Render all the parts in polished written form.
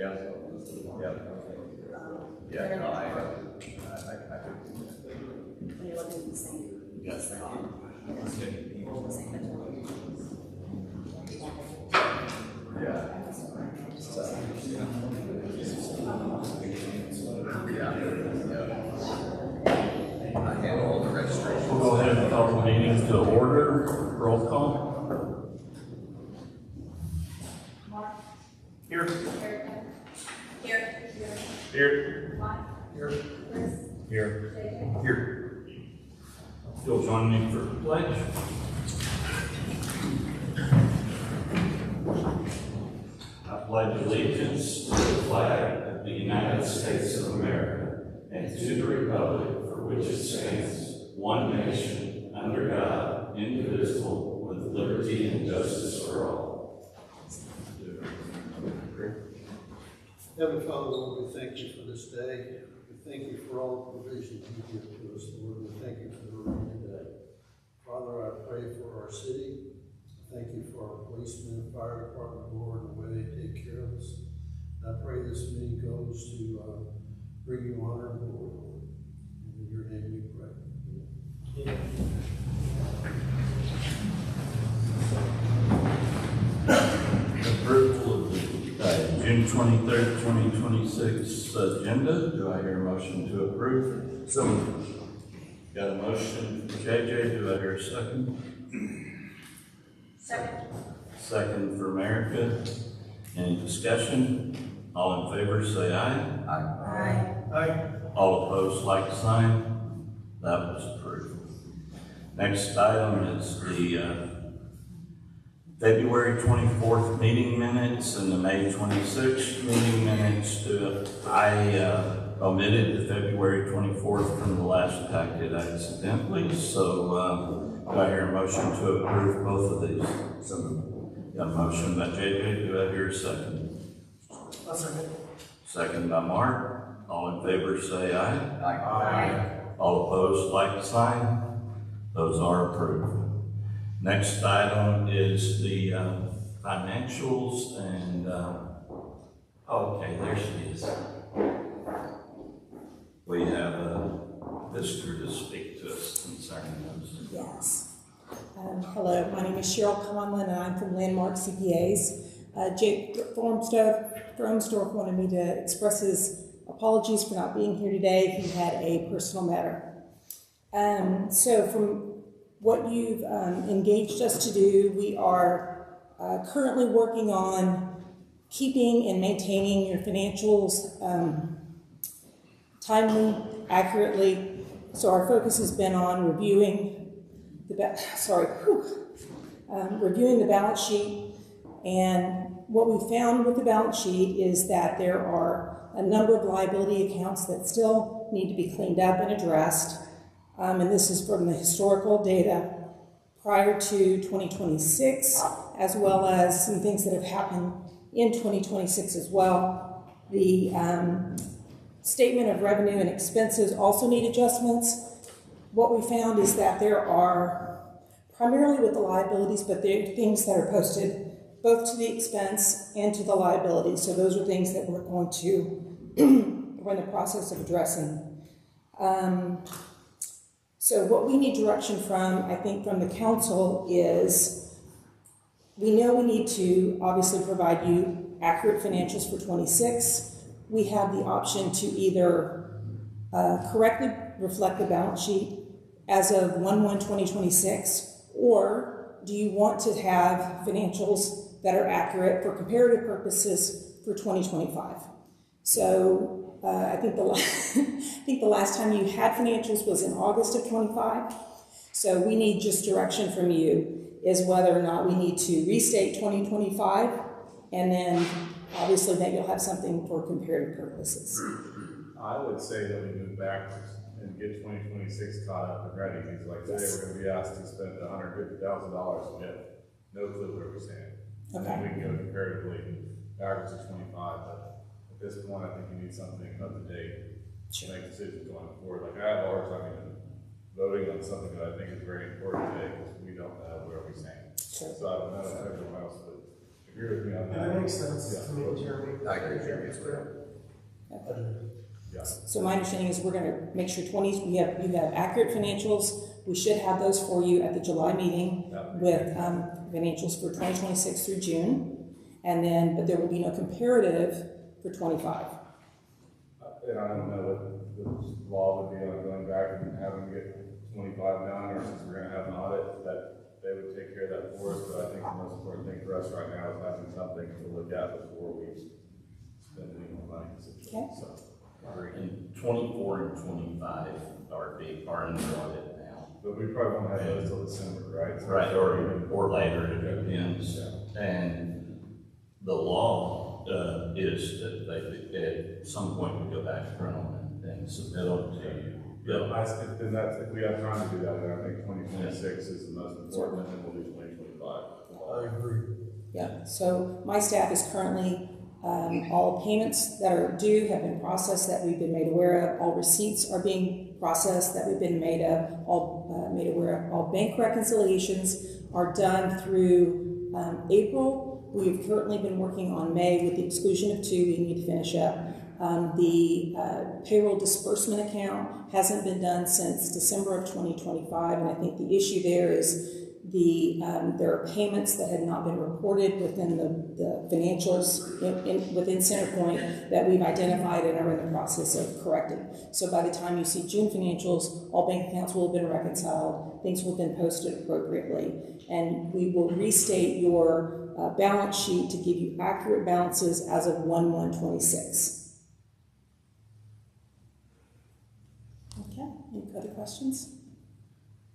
Yeah. Yeah, no, I think. When you're looking at the same. Yes. Yeah. So, I handle all the registration. We'll go ahead and call the meeting to order. Roll call. Mark. Here. Here. Here. Mike. Here. Chris. Here. JJ. Here. You'll join me for the pledge. I pledge allegiance to the flag of the United States of America and to the republic for which it stands, one nation, under God, indivisible, with liberty and justice for all. Heavenly Father, Lord, we thank you for this day. We thank you for all the provisions you give to us, Lord. We thank you for the room today. Father, I pray for our city. Thank you for our policemen and fire department, Lord, and the way they take care of us. I pray this meeting goes to bring you honor and glory, Lord. In your name we pray. Approval of the June 23rd, 2026 agenda. Do I hear a motion to approve? So got a motion from JJ. Do I hear a second? Second. Second for America. Any discussion? All in favor say aye. Aye. Aye. All opposed, like sign. That was approved. Next item is the February 24th meeting minutes and the May 26th meeting minutes. I omitted the February 24th from the last packet accidentally, so do I hear a motion to approve both of these? Got a motion by JJ. Do I hear a second? I'll second. Second by Mark. All in favor say aye. Aye. All opposed, like sign. Those are approved. Next item is the financials and, okay, there she is. We have a visitor to speak to us concerning those. Yes. Hello, my name is Cheryl Conlon, and I'm from Landmark CPAs. Jake Thromsdorf wanted me to express his apologies for not being here today. He had a personal matter. So from what you've engaged us to do, we are currently working on keeping and maintaining your financials timely, accurately. So our focus has been on reviewing reviewing the balance sheet. And what we found with the balance sheet is that there are a number of liability accounts that still need to be cleaned up and addressed. And this is from the historical data prior to 2026, as well as some things that have happened in 2026 as well. The statement of revenue and expenses also need adjustments. What we found is that there are, primarily with the liabilities, but there are things that are posted both to the expense and to the liability. So those are things that we're going to, we're in the process of addressing. So what we need direction from, I think, from the council is, we know we need to obviously provide you accurate financials for 26. We have the option to either correctly reflect the balance sheet as of 1/1/2026, or do you want to have financials that are accurate for comparative purposes for 2025? So I think the last time you had financials was in August of 25. So we need just direction from you is whether or not we need to restate 2025, and then obviously that you'll have something for comparative purposes. I would say that we move back and get 2026 caught up and ready, because like today we're gonna be asked to spend $150,000 and we have no clue where we stand. And then we can go comparatively average to 25, but at this point I think you need something up to date to make decisions going forward. Like I have a hard time even voting on something that I think is very important today, because we don't know where we stand. Sure. So I don't know if everyone else would Agree with me on that? That makes sense Yeah. to me, Jeremy. I agree with you as well. Yeah. So my understanding is we're gonna make sure you have accurate financials. We should have those for you at the July meeting with, financials for 2026 through June. And then, but there will be no comparative for 25. And I don't know what the law would be on going back and having to get 25 done, or since we're gonna have an audit, that they would take care of that for us, but I think the most important thing for us right now is having something to look at before we spend any more money. Okay. So, And 24 and 25 are in the audit now. but we probably won't have those till December, right? So- Right, or later, it depends. Yeah. And the law is that they, at some point, we go back to them and submit them to you. Yeah, then that's, if we have time to do that, then I think 2026 is the most important, and then we'll do 2025. I agree. Yeah, so my staff is currently, all payments that are due have been processed that we've been made aware of. All receipts are being processed that we've been made made aware of. All bank reconciliations are done through April. We've currently been working on May with the exclusion of 2. We need to finish up. The payroll disbursement account hasn't been done since December of 2025, and I think the issue there is there are payments that had not been reported within the financials within Centerpoint that we've identified and are in the process of correcting. So by the time you see June financials, all bank accounts will have been reconciled, things will have been posted appropriately, and we will restate your balance sheet to give you accurate balances as of 1/1/26. Okay, any other questions?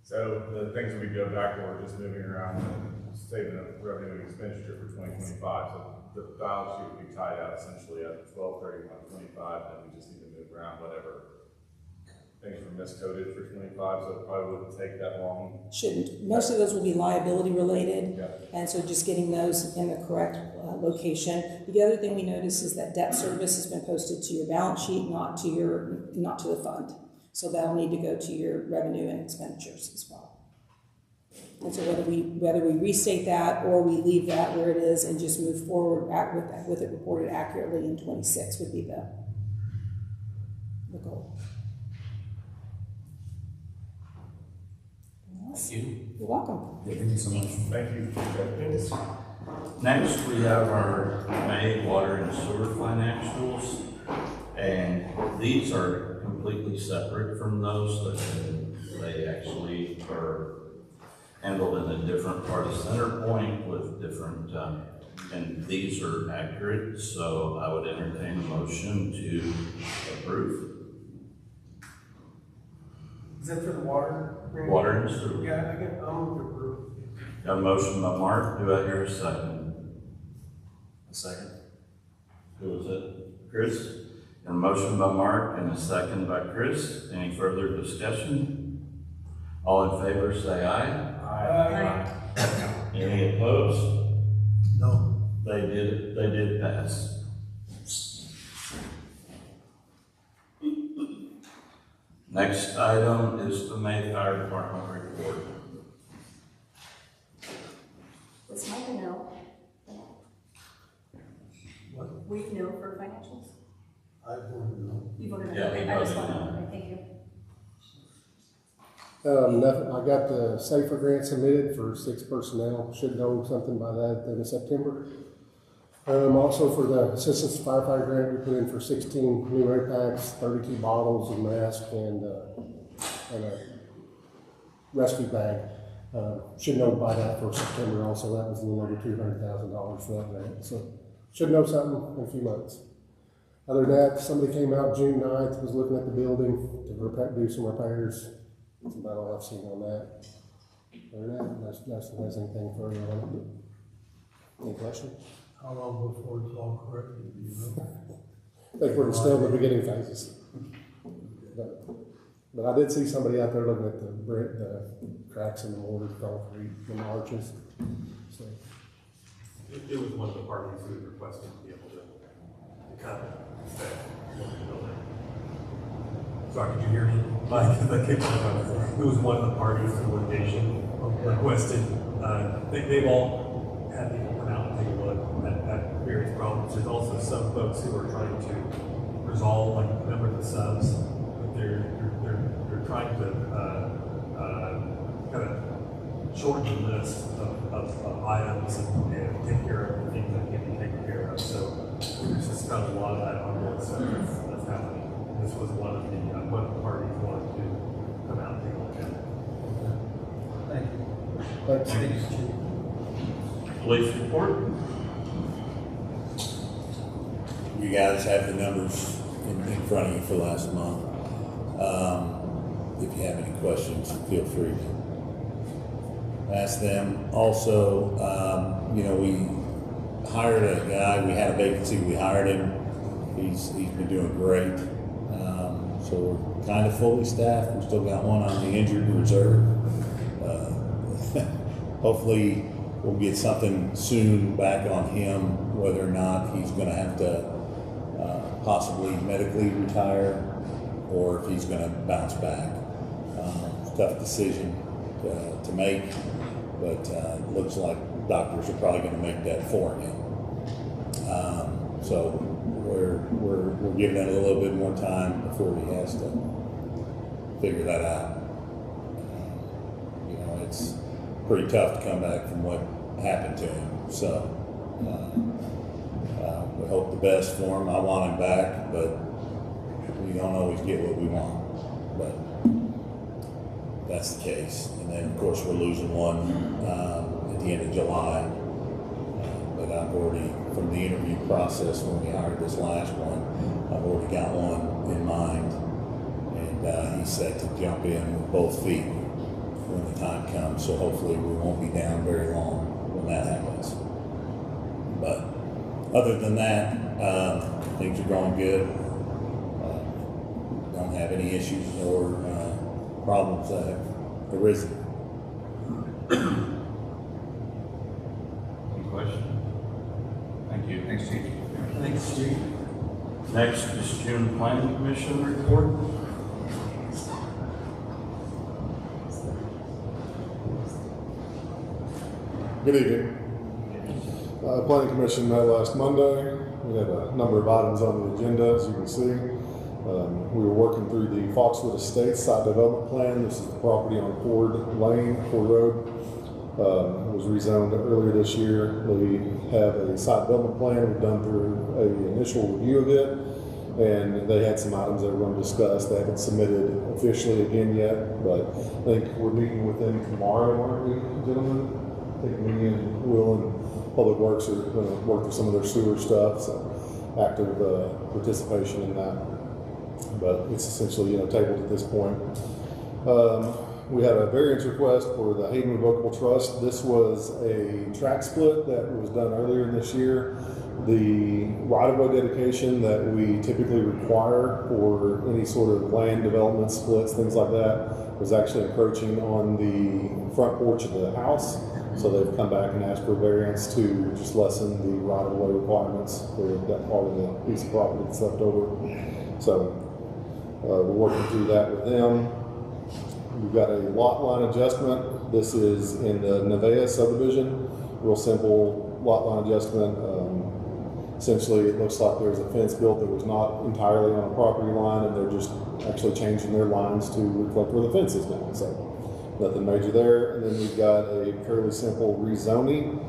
So the things we go back to, we're just moving around and saving up revenue and expenditure for 2025. So the balance sheet would be tied out essentially at 12/31/25, and we just need to move around whatever things were miscoded for 25, so it probably wouldn't take that long. Shouldn't. Most of those will be liability related, Yeah. and so just getting those in the correct location. The other thing we notice is that debt service has been posted to your balance sheet, not to the fund. So that'll need to go to your revenue and expenditures as well. And so whether we restate that or we leave that where it is and just move forward with it reported accurately in 26 would be the goal. Thank you. You're welcome. Thank you so much. Thank you. Next, we have our May water and sewer financials, and these are completely separate from those. They actually are handled in a different part of Centerpoint with different, and these are accurate, so I would entertain a motion to approve. Is that for the water? Water and sewer. Yeah, I'll move to approve. Got a motion by Mark, do I hear a second? A second. Who was it? Chris? A motion by Mark and a second by Chris. Any further discussion? All in favor say aye. Aye. Any opposed? No. They did pass. Next item is the May Fire Department report. Was Mike a no? What? Were you no for financials? I voted no. You voted no? Yeah, he Okay, I just voted wanted, no. okay, thank you. Nothing, I got the SAFER grant submitted for 6 personnel, should know something by that in September. Also for the assistance firefighter grant, we put in for 16 new air packs, 32 bottles of mask, and a rescue bag. Should know by that for September also, that was a little over $200,000 for that grant, so should know something in a few months. Other than that, somebody came out June 9th, was looking at the building to do some repairs. That's about all I've seen on that. Other than that, that's anything further on it. Any questions? How long before it's all corrected, do you know? I think we're still in the beginning phases. But I did see somebody out there looking at the cracks in the mortar, concrete, and the arches. So, It was one of the parties who requested to be able to cut the building. Sorry, did you hear me? It was one of the parties to litigation requested, they've all had people come out and take a look. projects, there's also some folks who are trying to resolve, like, remember the subs, but they're trying to, kind of shorten the list of items and take care of the things that can be taken care of. So there's just kind of a lot of that on this that's happening. This was one of the parties wanted to come out and take a look at it. Thank you. Thanks. Police report? You guys have the numbers in front of you for last month. If you have any questions, feel free to ask them. Also, we hired a guy. We had a vacancy. We hired him. He's been doing great. So we're kind of fully staffed. We still got one on the injured reserve. Hopefully, we'll get something soon back on him. Whether or not he's going to have to possibly medically retire, or if he's going to bounce back. Tough decision to make, but looks like doctors are probably going to make that for him. So we're giving it a little bit more time before he has to figure that out. It's pretty tough to come back from what happened to him. So we hope the best for him. I want him back, but we don't always get what we want. But that's the case. And then, of course, we're losing one at the end of July. But I've already, from the interview process when we hired this last one, I've already got one in mind. And he's set to jump in with both feet when the time comes. So hopefully we won't be down very long when that happens. But other than that, things are going good. Don't have any issues or problems that have arisen. Any questions? Thank you. Thanks, Chief. Thanks, Chief. Next is June Planning Commission report. Good evening. Planning Commission met last Monday. We had a number of items on the agenda, as you can see. We were working through the Foxwood Estates site development plan. This is the property on Ford Road. It was rezoned earlier this year. We have a site development plan. We've done through an initial review of it, and they had some items that we're going to discuss. They haven't submitted officially again yet, but I think we're meeting with them tomorrow, aren't we, gentlemen? I think me and Will and Public Works are going to work through some of their sewer stuff, so active participation in that. But it's essentially, tabled at this point. We had a variance request for the Hayden Revocable Trust. This was a track split that was done earlier this year. The right-of-way dedication that we typically require for any sort of land development splits, things like that, was actually encroaching on the front porch of the house. So they've come back and asked for a variance to just lessen the right-of-way requirements for that part of the piece of property that's left over. So we're working through that with them. We've got a lot line adjustment. This is in the Nevaeh subdivision. Real simple lot line adjustment. Essentially, it looks like there's a fence built that was not entirely on a property line, and they're just actually changing their lines to reflect where the fence is now. So nothing major there. And then we've got a fairly simple rezoning.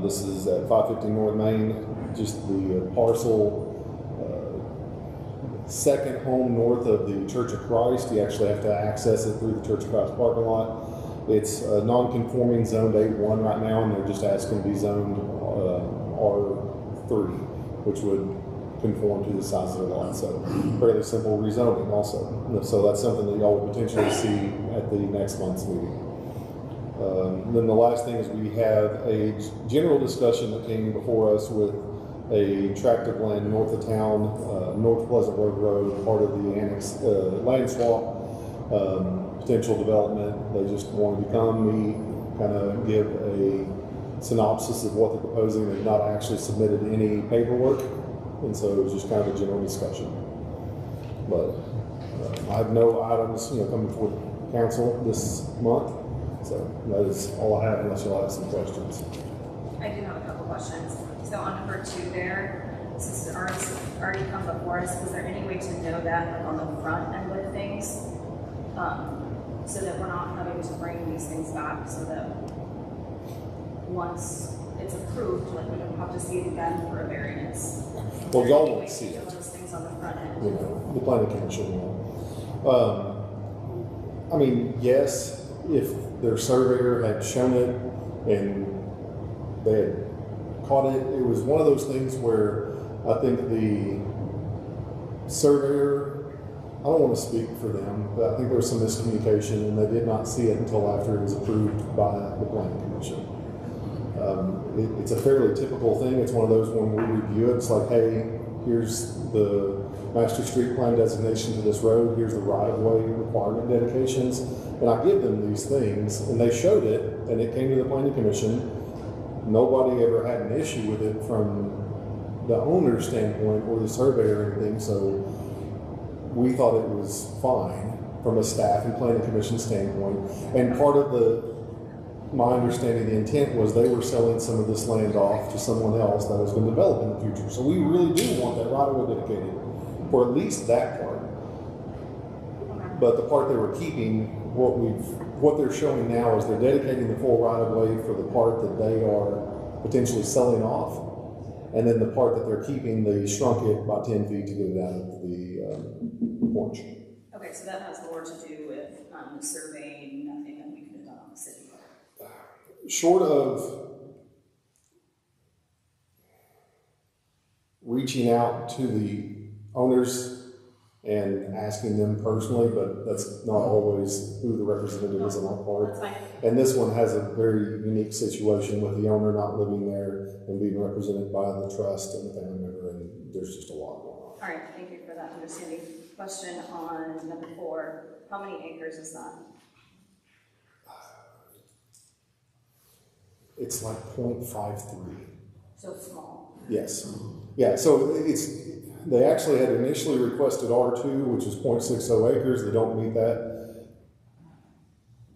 This is at 550 North Main, just the parcel second home north of the Church of Christ. You actually have to access it through the Church of Christ parking lot. It's non-conforming, zoned A1 right now, and they're just asking to be zoned R3, which would conform to the size of the lot. So fairly simple rezoning also. So that's something that y'all would potentially see at the next month's meeting. Then the last thing is we have a general discussion that came before us with a tract of land north of town, North Pleasant Road, part of the annex land swap, potential development. They just wanted to come meet, kind of give a synopsis of what they're proposing. They've not actually submitted any paperwork, and so it was just kind of a general discussion. But I have no items, coming before council this month, so that is all I have unless y'all have some questions. I do have a couple questions. So on number 2 there, since it already come before us, is there any way to know that like on the front end of things? So that we're not having to bring these things back, so that once it's approved, like we don't have to see it again for a variance. Well, y'all won't see it. Those things on the front end. You know, the planning commission will. I mean, yes, if their surveyor had shown it and they had caught it, it was one of those things where I think the surveyor, I don't want to speak for them, but I think there was some miscommunication and they did not see it until after it was approved by the planning commission. It's a fairly typical thing. It's one of those when we review it, it's like, hey, here's the master street plan designation to this road, here's the right-of-way requirement dedications, and I give them these things, and they showed it, and it came to the planning commission. Nobody ever had an issue with it from the owner's standpoint or the surveyor or anything, so we thought it was fine from a staff and planning commission standpoint. And part of my understanding, the intent was they were selling some of this land off to someone else that was going to develop in the future. So we really do want that right-of-way dedicated for at least that part. But the part they were keeping, what they're showing now is they're dedicating the full right-of-way for the part that they are potentially selling off, and then the part that they're keeping, they shrunk it by 10 feet to get it out of the porch. Okay, so that has more to do with surveying, nothing that we could have done on the city. Short of reaching out to the owners and asking them personally, but that's not always who the representative is on our part. That's fine. And this one has a very unique situation with the owner not living there and being represented by the trust and the family member, and there's just a lot going on. All right, thank you for that understanding. Question on number 4, how many acres is that? It's like 0.53. So small. Yes. Yeah, so they actually had initially requested R2, which is 0.60 acres. They don't meet that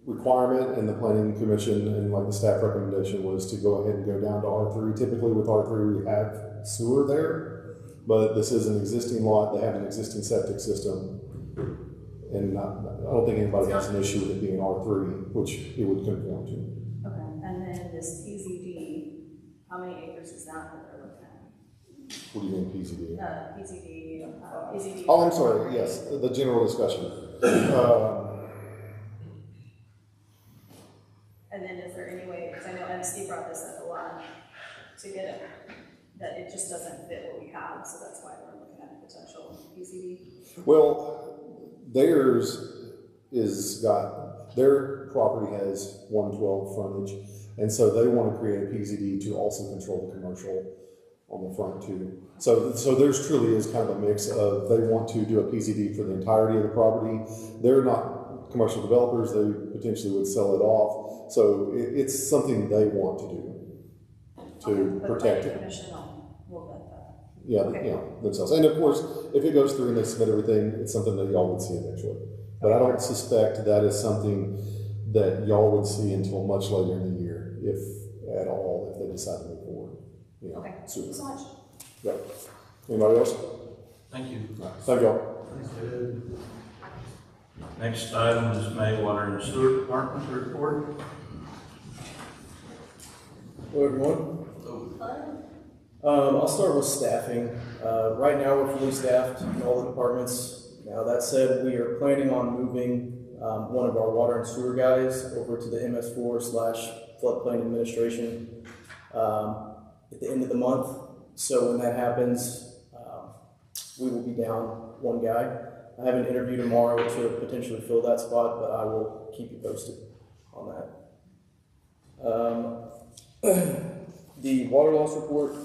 requirement, and the planning commission and like the staff recommendation was to go ahead and go down to R3. Typically with R3 we have sewer there, but this is an existing lot. They have an existing septic system, and I don't think anybody has an issue with it being R3, which it would conform to. Okay, and then this PZD, how many acres is that they're looking at? What do you mean PZD? PZD. Oh, I'm sorry, yes, the general discussion. And then is there any way, because I know MC brought this up a lot, to get it, that it just doesn't fit what we have, so that's why we're looking at a potential PZD. Well, their property has 112 frontage, and so they want to create a PZD to also control the commercial on the front too. So there's truly is kind of a mix of, they want to do a PZD for the entirety of the property. They're not commercial developers, they potentially would sell it off. So it's something they want to do to protect it. Will vet that. Yeah, Okay. themselves. And of course, if it goes through and they submit everything, it's something that y'all would see eventually. But I don't suspect that is something that y'all would see until much later in the year, if at all, if they decide to move forward. Okay, thank Super. you so much. Yep. Anybody else? Thank you. Thank y'all. Next item is May Water and Sewer Department report. Hello, everyone. I'll start with staffing. Right now, we're fully staffed in all the departments. Now, that said, we are planning on moving one of our water and sewer guys over to the MS4/floodplain administration at the end of the month. So when that happens, we will be down one guy. I have an interview tomorrow to potentially fill that spot, but I will keep you posted on that. The water loss report.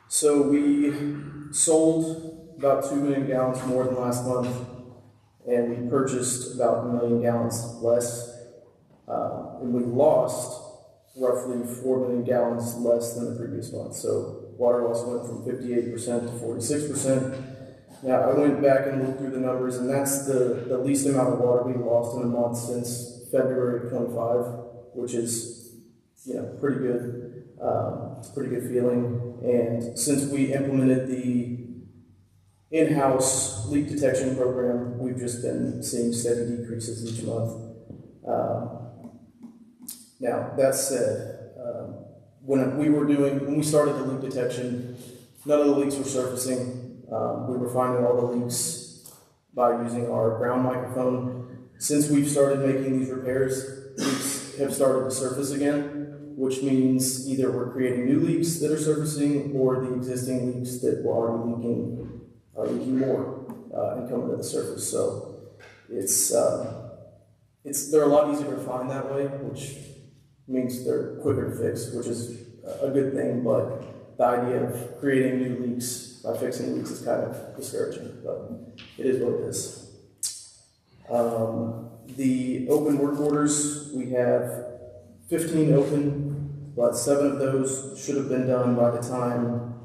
So we sold about 2 million gallons more than last month, and we purchased about 1 million gallons less. And we lost roughly 4 million gallons less than the previous month. So water loss went from 58% to 46%. Now, I went back and looked through the numbers, and that's the least amount of water we've lost in a month since February of 25, which is, pretty good. It's a pretty good feeling. And since we implemented the in-house leak detection program, we've just been seeing steady decreases each month. Now, that said, when we started the leak detection, none of the leaks were surfacing. We were finding all the leaks by using our ground microphone. Since we've started making these repairs, leaks have started to surface again, which means either we're creating new leaks that are surfacing, or the existing leaks that were already leaking are leaking more and coming to the surface. So they're a lot easier to find that way, which means they're quicker to fix, which is a good thing. But the idea of creating new leaks by fixing leaks is kind of discouraging, but it is what it is. The open work orders, we have 15 open, but 7 of those should have been done by the time,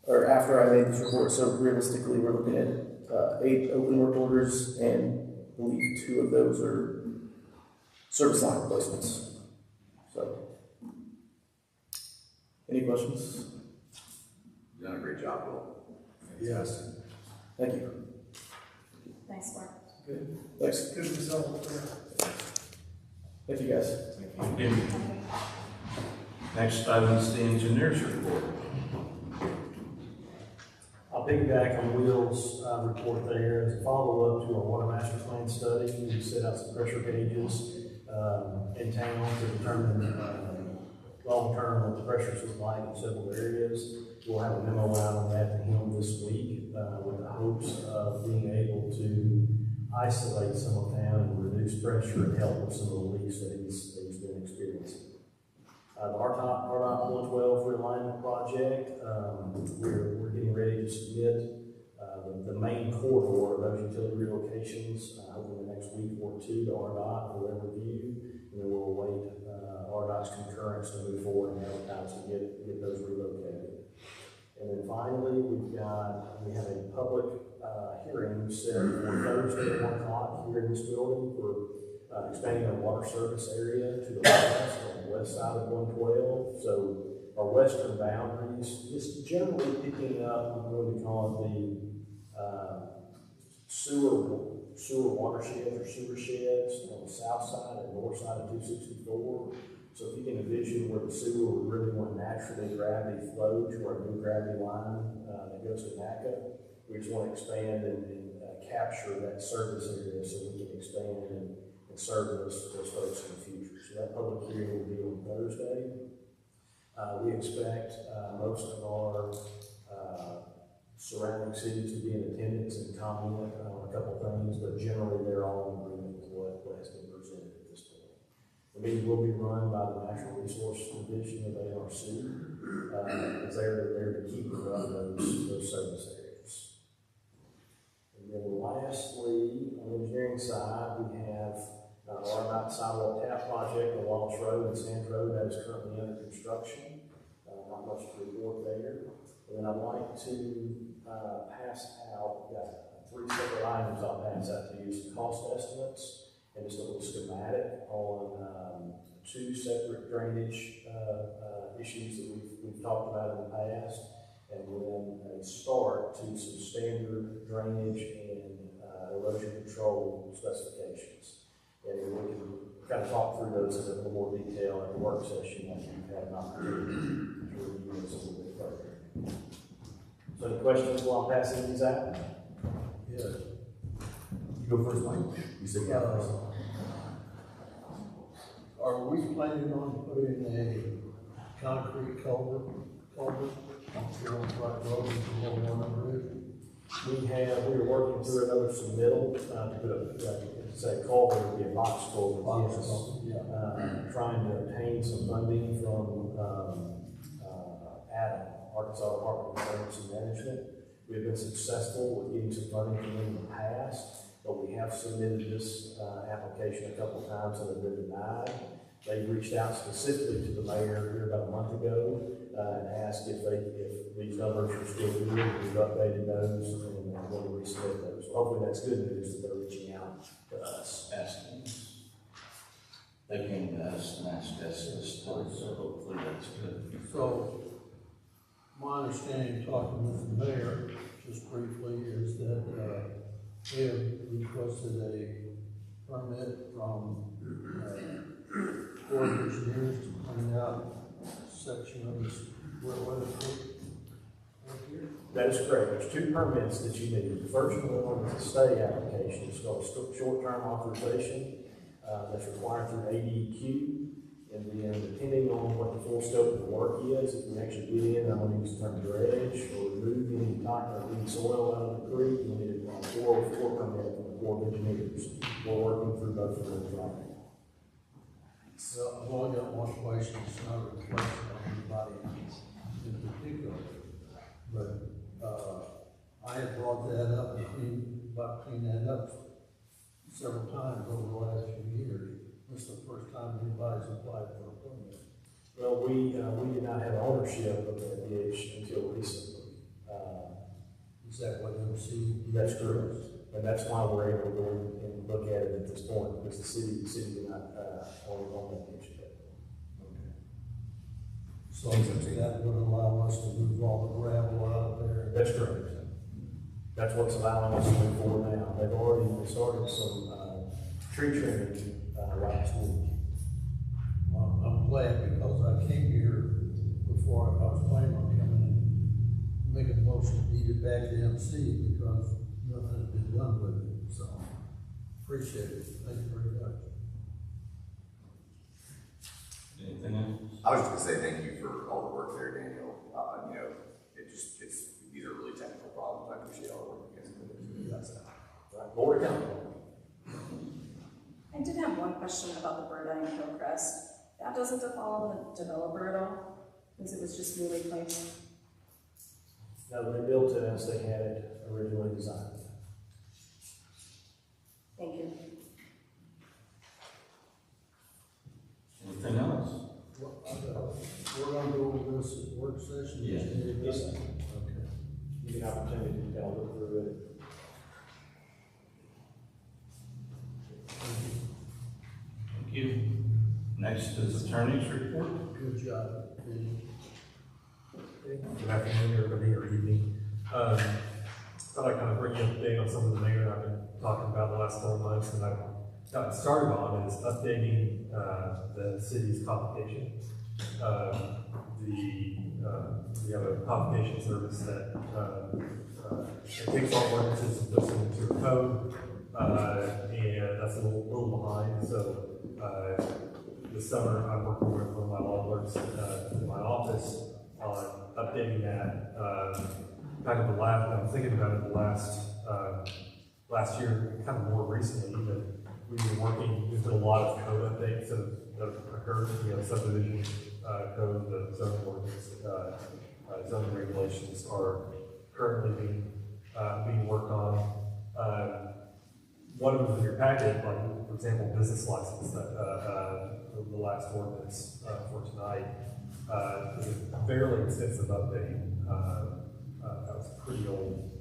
or after I made this report. So realistically, we're looking at 8 open work orders, and I believe 2 of those are service line replacements. So, any questions? You've done a great job, Will. Yes. Thank you. Thanks, Mark. Good. Thanks. Good result there. Thank you, guys. Thank you. Next item is the engineer's report. I'll piggyback on Will's report there. As a follow-up to our water master plan study, we set out some pressure gauges in town to determine long-term what the pressures look like in several areas. We'll have a memo out on that to him this week with the hopes of being able to isolate some of town and reduce pressure and help with some of the leaks that he's been experiencing. The RDOT 112 realignment project, we're getting ready to submit the main corridor of those utility relocations over the next week or 2 to RDOT for their review, and then we'll await RDOT's concurrence to move forward and advertise to get those relocated. And then finally, we have a public hearing set for Thursday at 1 o'clock here in this building for expanding our water service area to the west, on the west side of 112. So our western boundaries, just generally picking up what we call the sewer watersheds or sewer sheds on the south side and north side of 264. So if you can envision where the sewer would really want naturally gravity flow to our new gravity line that goes to NACA, we just want to expand and capture that service area so we can expand and serve those folks in the future. So that public hearing will be on Thursday. We expect most of our surrounding cities to be in attendance and comment on a couple of things, but generally they're all in agreement with what has been presented at this point. The meeting will be run by the Natural Resource Division of ARC, as they're there to keep and run those service areas. And then lastly, on the engineering side, we have our RDOT sidewalk tap project on Wallace Road and Sands Road that is currently under construction. Not much to report there. And then I'd like to pass out, we've got 3 separate items I'll pass out to you, some cost estimates and just a little schematic on 2 separate drainage issues that we've talked about in the past, and then a start to some standard drainage and erosion control specifications. And we can kind of talk through those in a little more detail at the work session after you've had an opportunity to review this a little bit further. So any questions while I'm passing these out? Yeah. You go first, Mike. You said yeah first. Are we planning on putting a concrete culvert on the right road to one under We are working through another submittal to put a culvert, would be a box culvert, yes. Trying to obtain some funding from ADAM, Arkansas Department of Emergency Management. We've been successful with getting some funding from them in the past, but we have submitted this application a couple of times and have been denied. They reached out specifically to the mayor here about a month ago and asked if these numbers are still good. We've updated those and want to resubmit those. So hopefully that's good news that they're reaching out to us. Asking us. They came to us and asked us this time, so hopefully that's good. So understanding, talking with the mayor, just briefly, is that, they have requested a permit from, Corps of Engineers to clean out section of this railroad. That is correct. There's two permits that you need. The first one is a study application. It's called short-term authorization. That's required through ADQ. And then depending on what the full scope of the work is, if we actually get in, I'm going to use the term dredge or remove any soil out of the creek, we need a 404 permit from the Corps of Engineers. We're working through both of those right now. So I've only got one question, it's not a reflection on anybody in particular. But, I had brought that up and cleaned that up several times over the last few years. This is the first time anybody's applied for a permit. Well, we did not have ownership of that ditch until recently. Is that what MC? That's correct. And that's why we're able to go and look at it at this point, because the city did not own that ditch yet. Okay. So that would allow us to move all the gravel out of there? That's correct. That's what's allowing us to move forward now. They've already started some tree trimming last week. I'm glad, because I came here before I was planning on coming and making a motion to deed it back to MC, because nothing had been done with it, so appreciate it, thank you very much. Anything else? I was just gonna say thank you for all the work there, Daniel. You know, these are really technical problems. I appreciate all the work you guys have been doing. Right, more to come. I did have one question about the bird eye and Hillcrest. That doesn't fall on the developer at all, because it was just newly placed. No, they built it as they had it originally designed. Thank you. Anything else? We're gonna go over this at work session? Yeah. Yes, sir. Okay. Give you an opportunity to kind of look through it. Thank you. Next is attorney's report. Good job. Good afternoon, everybody, or evening. Thought I'd kind of bring you up to date on some of the mayor I've been talking about the last 4 months, and I've gotten started on is updating the city's complication. We have a complication service that takes all ordinances and puts them into a code, and that's a little behind. So this summer, I'm working with one of my law clerks in my office on updating that. Kind of the last, I was thinking about it the last year, kind of more recently, but we've been working, there's been a lot of code updates that have occurred, subdivision code, the zoning ordinance, zoning regulations are currently being worked on. One of them in your packet, like, for example, business license, the last ordinance for tonight, is a fairly extensive update. That was a pretty old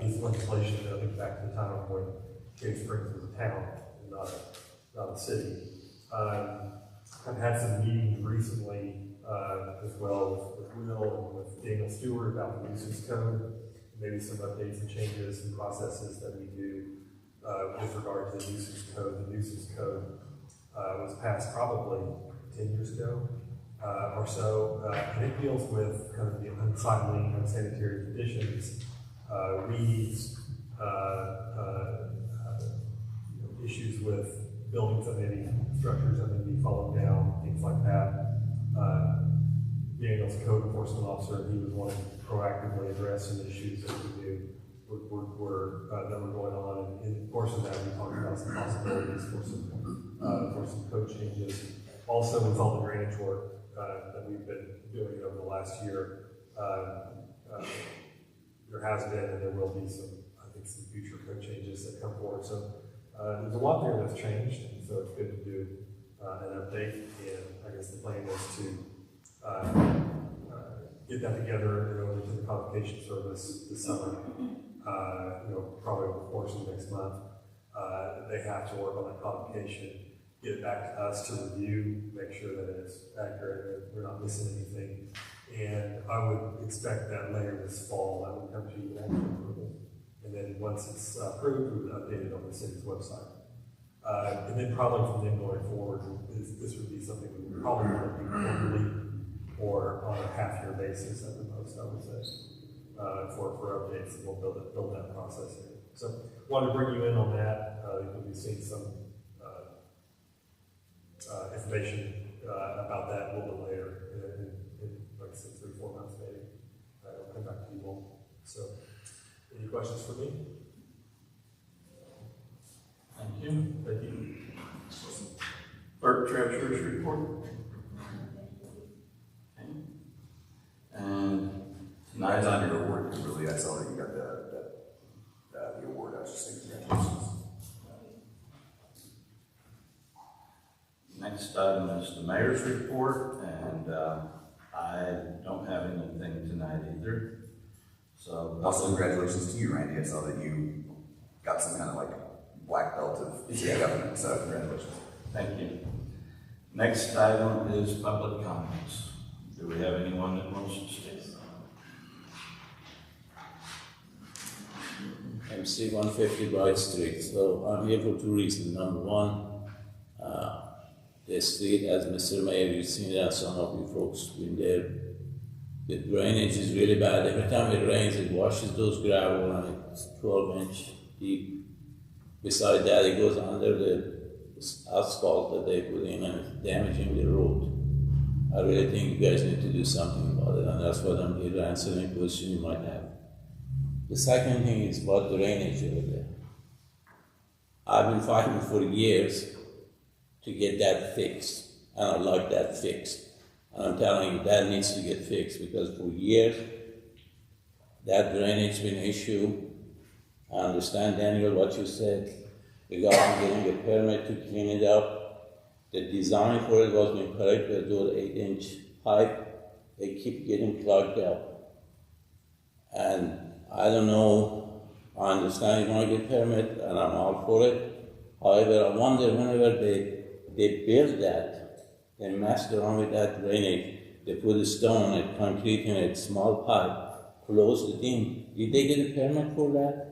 piece of legislation that I think back to the time when Cave Springs was a town and not a city. I've had some meetings recently as well with Will and with Daniel Stewart about the nuisance code, maybe some updates and changes and processes that we do with regard to the nuisance code. The nuisance code was passed probably 10 years ago or so, and it deals with kind of the unsightly, unsanitary conditions, weeds, issues with buildings that may be, structures that may be falling down, things like that. Daniel's a code enforcement officer, he was wanting to proactively address some issues that we knew that were going on. And in the course of that, we talked about some possibilities for some code changes. Also, with all the drainage work that we've been doing over the last year, there has been and there will be some future code changes that come forward. So there's a lot there that's changed, and so it's good to do an update. And I guess the plan is to get that together and over to the convocation service this summer. Probably over the course of next month. They have to work on that convocation, get it back to us to review, make sure that it's accurate, that we're not missing anything, And I would expect that later this fall, that would come to you after approval. And then once it's approved, we would update it on the city's website. And then probably from then going forward, this would be something we would probably want to do quarterly or on a half-year basis at the most, I would say, for updates, and we'll build that process in. So, wanted to bring you in on that. You'll be seeing some information about that a little bit later, in like 6 or 4 months maybe. I'll come back to you all. So, any questions for me? Thank you. Thank you. Clerk Treasurer's report. Okay. And Nice on your award, because really I saw that you got the award. I was just saying congratulations. next item is the mayor's report, and I don't have anything tonight either. So Also, congratulations to you, Randy. I saw that you got some kind of like black belt of city government, so congratulations. thank you. Next item is public comments. Do we have anyone that wants to speak? MC 150 Bright Street. So I'm here for two reasons. Number one, the street, as Mr. Mayor, you've seen that, some of you folks been there. The drainage is really bad. Every time it rains, it washes those gravel and it's 12-inch deep. Beside that, it goes under the asphalt that they put in and it's damaging the road. I really think you guys need to do something about it, and that's what I'm here to answer any question you might have. The second thing is about drainage over there. I've been fighting for years to get that fixed, and I like that fixed. And I'm telling you, that needs to get fixed, because for years, that drainage has been an issue. I understand, Daniel, what you said. The government getting a permit to clean it up. The design for it was incorrect with those 8-inch pipe. They keep getting clogged up. And I don't know, I understand you want to get permit, and I'm all for it. However, I wonder whenever they built that, they messed around with that drainage. They put a stone and concrete in it, small pipe, closed the thing. Did they get a permit for that?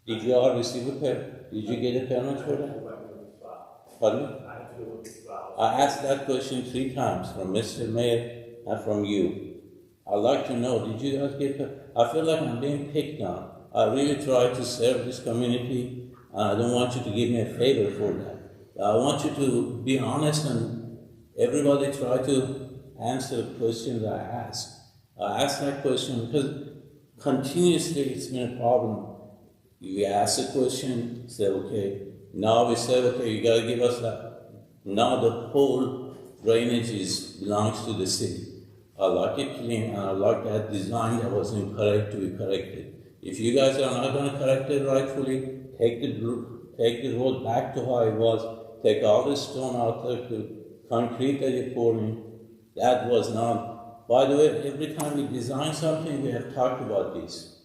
Did you all receive a permit? Did you get a permit for that? Pardon me? I asked that question 3 times from Mr. Mayor and from you. I'd like to know, did you guys get permit? I feel like I'm being picked on. I really try to serve this community, and I don't want you to give me a favor for that. I want you to be honest and everybody try to answer the questions I ask. I ask that question because continuously it's been a problem. You ask a question, say, okay, now we say, okay, you gotta give us that. Now the whole drainage belongs to the city. I like it clean, and I like that design that was incorrect to be corrected. If you guys are not gonna correct it rightfully, take the road back to how it was. Take all the stone out of the concrete that you poured in. That was not. By the way, every time we design something, we have talked about this.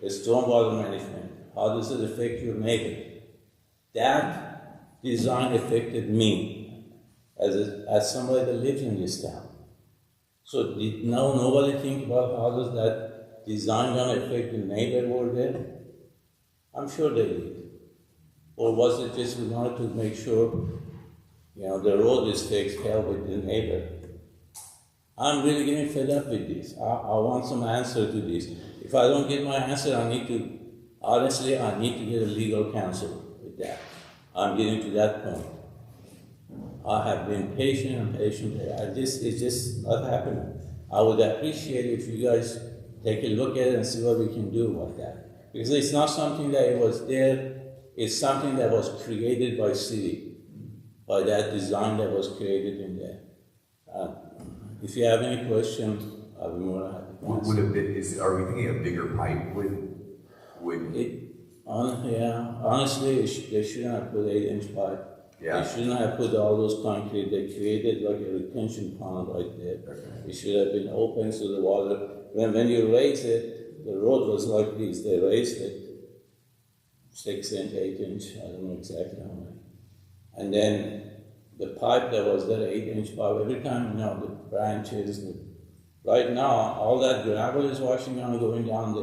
The stormwater management. How does it affect your neighbor? That design affected me as somebody that lives in this town. So did nobody think about how does that design gonna affect the neighbor over there? I'm sure they did. Or was it just we wanted to make sure, the road is fixed, help with the neighbor? I'm really getting fed up with this. I want some answer to this. If I don't get my answer, I need to get a legal counsel with that. I'm getting to that point. I have been patient and patient. It's just not happening. I would appreciate it if you guys take a look at it and see what we can do about that. Because it's not something that it was there. It's something that was created by city, by that design that was created in there. If you have any questions, I'll be more than happy to answer. Are we thinking a bigger pipe Honestly, they shouldn't have put 8-inch pipe. Yeah. They shouldn't have put all those concrete. They created like a retention pond right there. Okay. It should have been open so the water, when you raise it, the road was like this. They raised it 6-inch, 8-inch, I don't know exactly how many. And then the pipe that was there, 8-inch pipe, every time, the branches, the Right now, all that gravel is washing on going down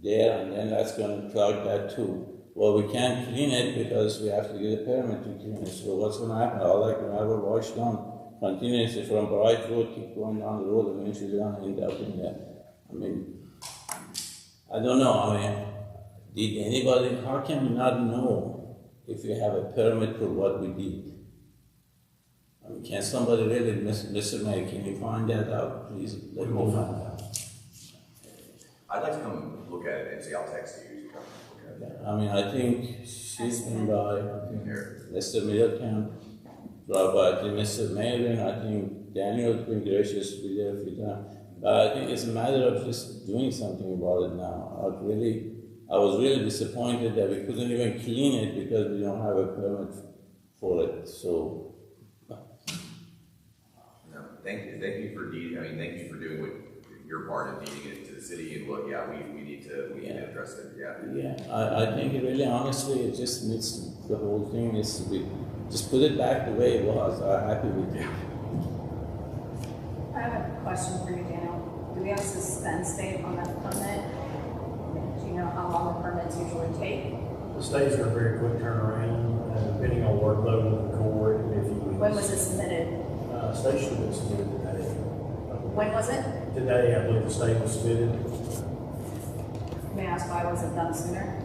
there, and then that's gonna clog that too. Well, we can't clean it because we have to get a permit to clean it. So what's gonna happen? All that gravel washed down continuously from Bright Road, keep going down the road, eventually gonna end up in there. I mean, I don't know. I mean, did anybody? How can we not know if we have a permit for what we did? I mean, can somebody really, Mr. Mayor, can you find that out, please? We will find out. I'd like to come look at it and see. I'll text you. You come look at it. I mean, I think she's been by, I think Here. Mr. Middleton, brought by, I think Mr. Mayor, I think Daniel's been gracious to be there every time. But I think it's a matter of just doing something about it now. I was really disappointed that we couldn't even clean it because we don't have a permit for it, so. No, thank you for thank you for doing what your part of deeding it to the city, and look, yeah, we need to address it, yeah. Yeah, I think it really, honestly, it just needs, the whole thing needs to be, just put it back the way it was. I'm happy with it. I have a question for you, Daniel. Do we have a suspense date on that permit? Do you know how long the permits usually take? The states are a very quick turnaround, depending on workload of the court. When was it submitted? State should have been submitted today. When was it? Today, I believe the state was submitted. May I ask why wasn't done sooner?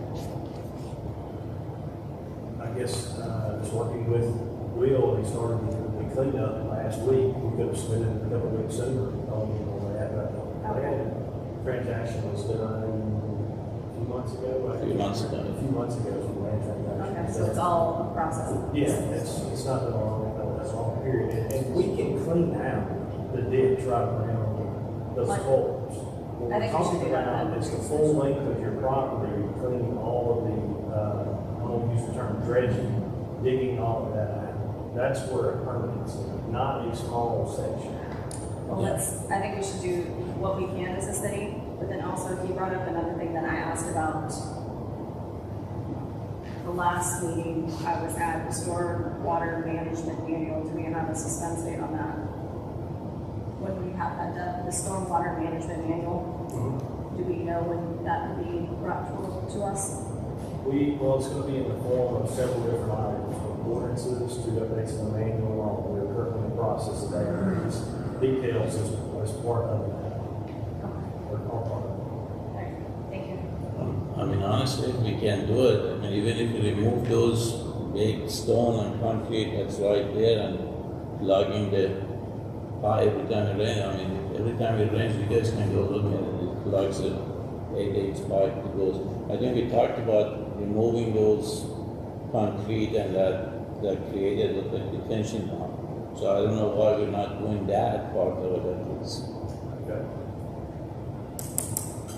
I guess, just working with Will, he started the cleanup last week. We could have submitted it a couple of weeks sooner on that, but the transaction was done a few months ago. A few months ago. A few months ago was the land transaction. Okay, so it's all a process. Yeah, it's not that long, that's a long period. And we can clean out the ditch right around those holes. What I we're think we should talking do that about then. is the full length of your property, cleaning all of the, I won't use the term dredging, digging all of that out. That's where it permits, not a small section. Well, I think we should do what we can as a city, but then also he brought up another thing that I asked about. The last meeting I was at, the storm water management manual. Do we have a suspense date on that? When we have that done, the storm water management manual, do we know when that will be brought to us? Well, it's going to be in the form of several different items, from ordinances to updates in the manual. We're currently in the process of that. These details as part of that. Or part of it. Okay, thank you. I mean, honestly, if we can do it, I mean, even if we remove those big stone and concrete that's right there and plugging the pipe every time it rains, I mean, every time it rains, you guys can go look at it. It plugs it, 8/8 pipe that goes. I think we talked about removing those concrete and that created a detention pond. So I don't know why we're not doing that part of it at least. Okay.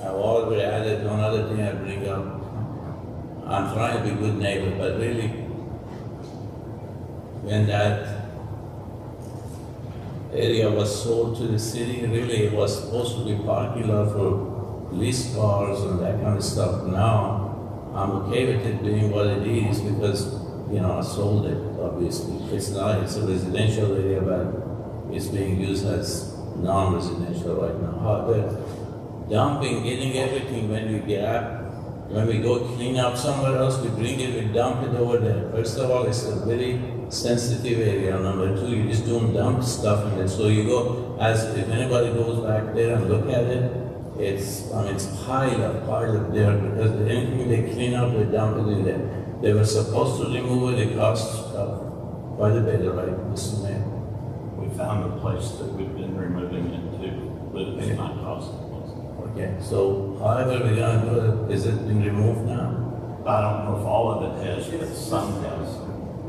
While we're at it, one other thing I bring up, I'm trying to be a good neighbor, but really, when that area was sold to the city, really it was supposed to be parking lot for police cars and that kind of stuff. Now, I'm okay with it being what it is because, I sold it, obviously. It's not, it's a residential area, but it's being used as non-residential right now. However, dumping, getting everything when we go clean up somewhere else, we bring it, we dump it over there. First of all, it's a very sensitive area. Number two, you just don't dump stuff in it. So you go, if anybody goes back there and look at it, it's pile up there because anything they clean up, they dump it in there. They were supposed to remove it, it cost quite a bit, right, Mr. Mayor? We found a place that we've been removing it to, but it's not costing us. Okay, so however we're gonna do it, is it been removed now? I don't know if all of it has, but some has.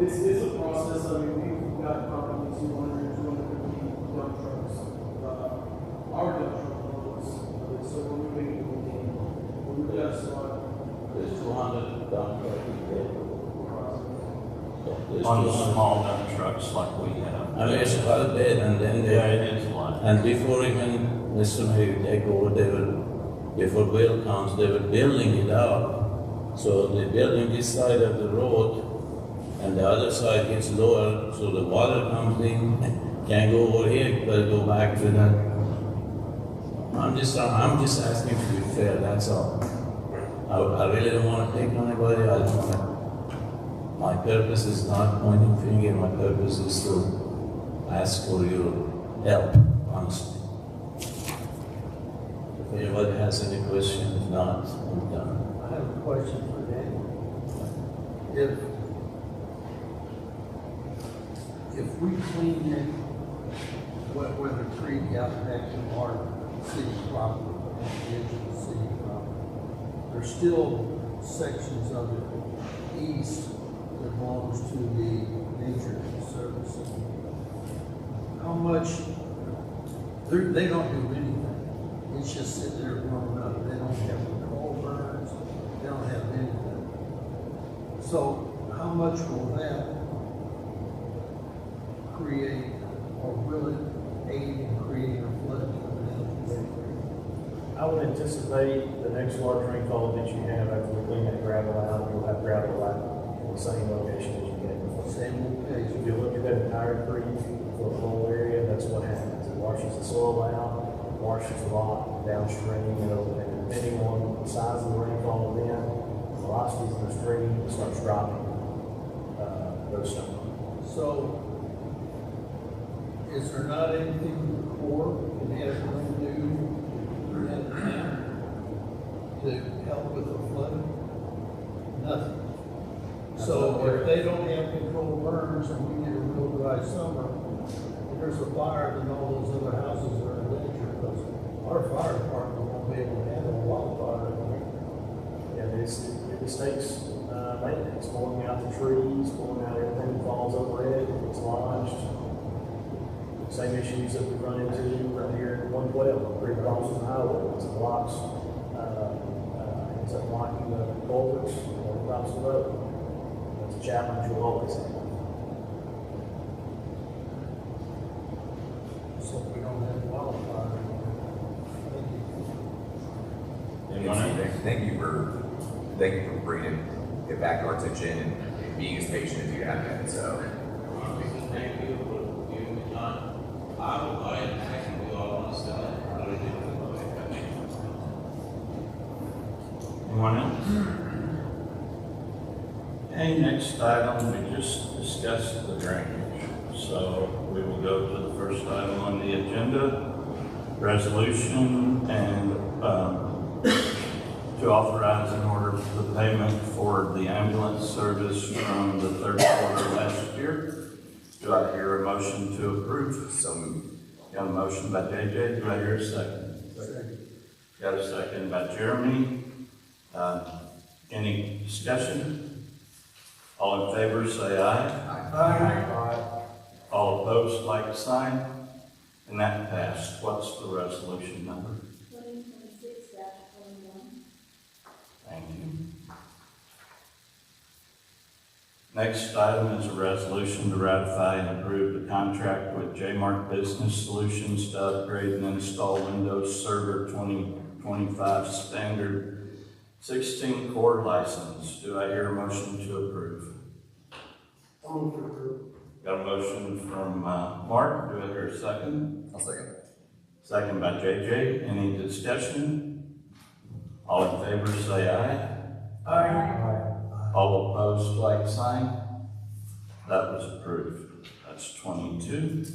It's a process. I mean, we've got probably 200, 250 dump trucks. Our dump truck loads, so we're moving it we got a spot. There's 200 dump trucks there. There's On the 200. small dump trucks like we have. I mean, it's quite a bit, and then it is a lot. and before even Mr. Mayor take over, before Will comes, they were building it out. So they're building this side of the road, and the other side gets lower, so the water comes in, can't go over here, gotta go back to that I'm just asking to be fair, that's all. I really don't wanna pick on anybody, I don't wanna, my purpose is not pointing finger, my purpose is to ask for your help, honestly. If anybody has any questions, if not, I'm done. I have a question for Daniel. If we clean that wet weather creek out back to our city property, the edge of the city property, there's still sections of it east that belongs to the nature services. How much, they don't do anything. It's just sitting there growing up. They don't have coal burns, they don't have anything. So how much will that create, or will it aid in creating a flood? I would anticipate the next large rainfall that you have after we clean that gravel out, you'll have gravel out in the same location as you had before. Same location. If you look at that entire creek for the whole area, that's what happens. It washes the soil out, washes a lot downstream, and depending on the size of the rainfall event, the velocities in the stream, it starts dropping those stones. So, is there not anything the Corps can have them do in town to help with the flooding? Nothing. So if they don't have controlled burns and we get a real dry summer, if there's a fire, then all those other houses are in danger, because our fire department won't be able to handle a wildfire. Yeah, this takes maintenance, pulling out the trees, pulling out everything that falls over it, it's lodged. Same issues that we run into right here at 112, Creek crosses the highway, it's blocks, ends up blocking the culverts across the road. That's a challenge you'll always have. So if we don't have wildfire. Thank you for bringing it back to our attention and being as patient as you have been, so. Thank you for giving me time. I can do all this stuff. Anyone else? Okay, next item, we just discussed the drainage. So we will go to the first item on the agenda, resolution and to authorize an order for the payment for the ambulance service from the third quarter last year. Do I hear a motion to approve? So moved. Got a motion by JJ, do I hear a second? Second. Got a second by Jeremy. Any discussion? All in favor, say aye. Aye. All opposed, like sign. And that passed. What's the resolution number? 2026-21. Thank you. Next item is a resolution to ratify and approve the contract with J-Mark Business Solutions to upgrade and install Windows Server 2025 standard 16 core license. Do I hear a motion to approve? Got a motion from Mark. Do I hear a second? I'll second. Second by JJ. Any discussion? All in favor say aye. Aye. All opposed, like sign. That was approved. That's 22.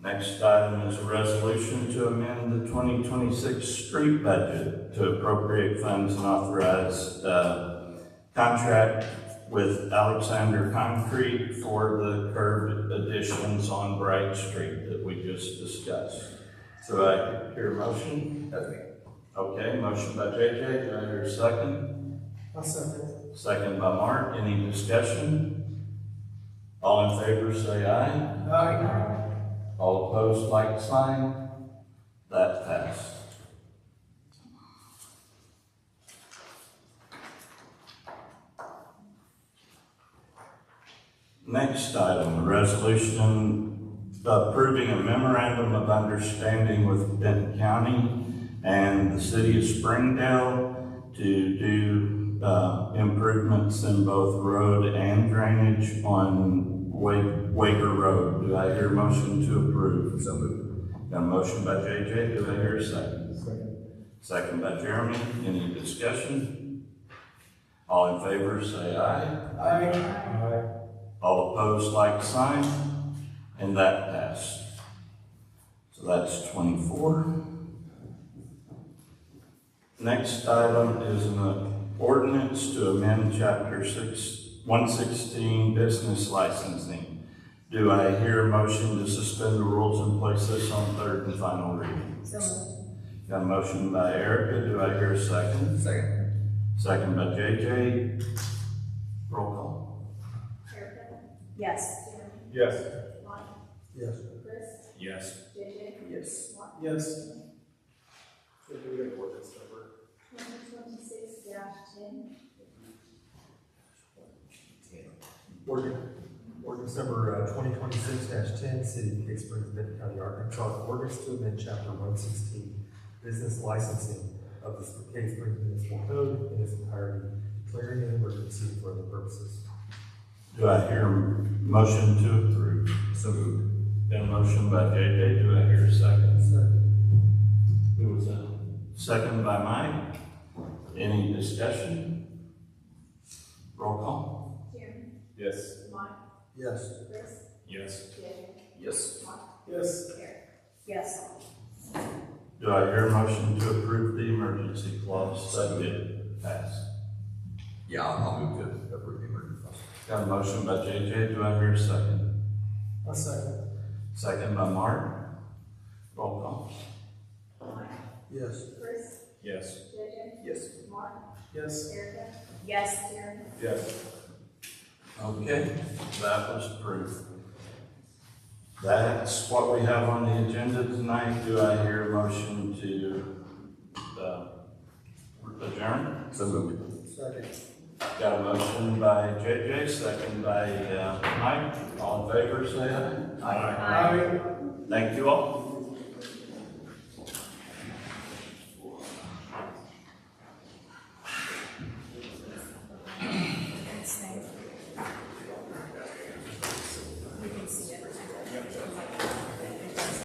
Next item is a resolution to amend the 2026 street budget to appropriate funds and authorize contract with Alexander Concrete for the curb additions on Bright Street that we just discussed. So I hear a motion? That's me. Okay, motion by JJ, do I hear a second? I'll second. Second by Mark, any discussion? All in favor say aye. Aye. All opposed, like sign. That passed. Next item, a resolution approving a memorandum of understanding with Benton County and the city of Springdale to do improvements in both road and drainage on Waker Road. Do I hear a motion to approve? So moved. Got a motion by JJ, do I hear a second? Second by Jeremy. Any discussion? All in favor, say aye. Aye. All opposed, like sign, and that passed. So that's 24. Next item is an ordinance to amend chapter 116 business licensing. Do I hear a motion to suspend the rules and place this on third and final reading? So moved. Got a motion by Erica, do I hear a second? Second. Second by JJ. Roll call. Erica? Yes. Yes. Mike? Yes. Chris? Yes. JJ? Yes. Mark? Yes. So do we have ordinance number? 2026-10. Ordinance number 2026-10, City of Cave Springs, Benton County, Arkansas, ordinance to amend chapter 116, business licensing of the Cave Springs Municipal Code in its entirety, declaring an emergency for other purposes. Do I hear a motion to approve? So moved. Got a motion by JJ, do I hear a second? Second. Who was that? Second by Mike. Any discussion? Roll call. Jeremy? Yes. Mike? Yes. Chris? Yes. JJ? Yes. Mark? Yes. Eric? Yes. Do I hear a motion to approve the emergency clause that did pass? Yeah, I'll move to approve the emergency clause. Got a motion by JJ, do I hear a second? A second. Second by Mark. Roll call. Mike? Yes. Chris? Yes. JJ? Yes. Mark? Yes. Erica? Yes. Jeremy? Yes. Okay, that was approved. That's what we have on the agenda tonight. Do I hear a motion to adjourn? So moved. Second. Got a motion by JJ, second by Mike. All in favor, say aye. Aye. Thank you all.